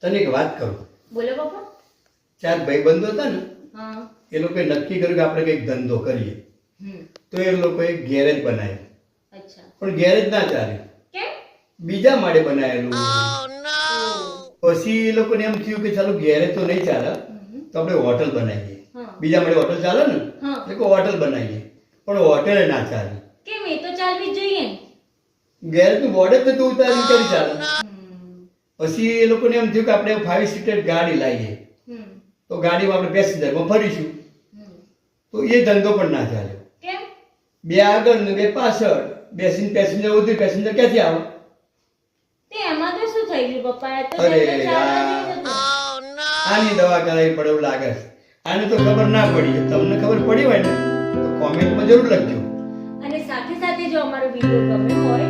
તને એક વાત કહું. બોલો પપ્પા. ચાર ભાઈબંધો હતા ને, હા. એ લોકોએ નક્કી કર્યું કે આપણે કંઈક ધંધો કરીએ. હમ. તો એ લોકોએ ગેરેજ બનાવ્યું. અચ્છા. પણ ગેરેજ ના ચાલે, કેમ? બીજા માળે બનાવેલું. ઓહ. પછી એ લોકોને એમ થયું કે ચાલો ગેરેજ તો નહીં ચાલે, તો આપણે હોટલ બનાવીએ. હા. બીજા માળે હોટલ ચાલે ને, હા. એટલે કે હોટલ બનાવીએ. પણ હોટલ ના ચાલે, કેમ? એ તો ચાલવી જ જોઈએ ને. ગેરેજનું બોર્ડ જ નતું ઉતાર્યું કરી ચાલે. હમ. પછી એ લોકોને એમ થયું કે આપણે 5 સીટર ગાડી લાવીએ, હમ. તો ગાડીમાં આપણે પેસેન્જરમાં ફરીશું. હમ. તો એ ધંધો પણ ના ચાલ્યો. કેમ? બે આગળ ને બે પાછળ બેસીને પેસેન્જર ઉતરી, પેસેન્જર ક્યાંથી આવે? તે એમાં તો શું થઈ ગયું પપ્પા? એ તો અરે ધંધો ચાલવા યાર. જેવો હતો. આની દવા કરાવી પડે એવું લાગે છે. આને તો ખબર ના પડી. તમને ખબર પડી હોય ને તો કોમેન્ટમાં જરૂર લખજો. અને સાથે સાથે જો અમારો વિડીયો ગમ્યો હોય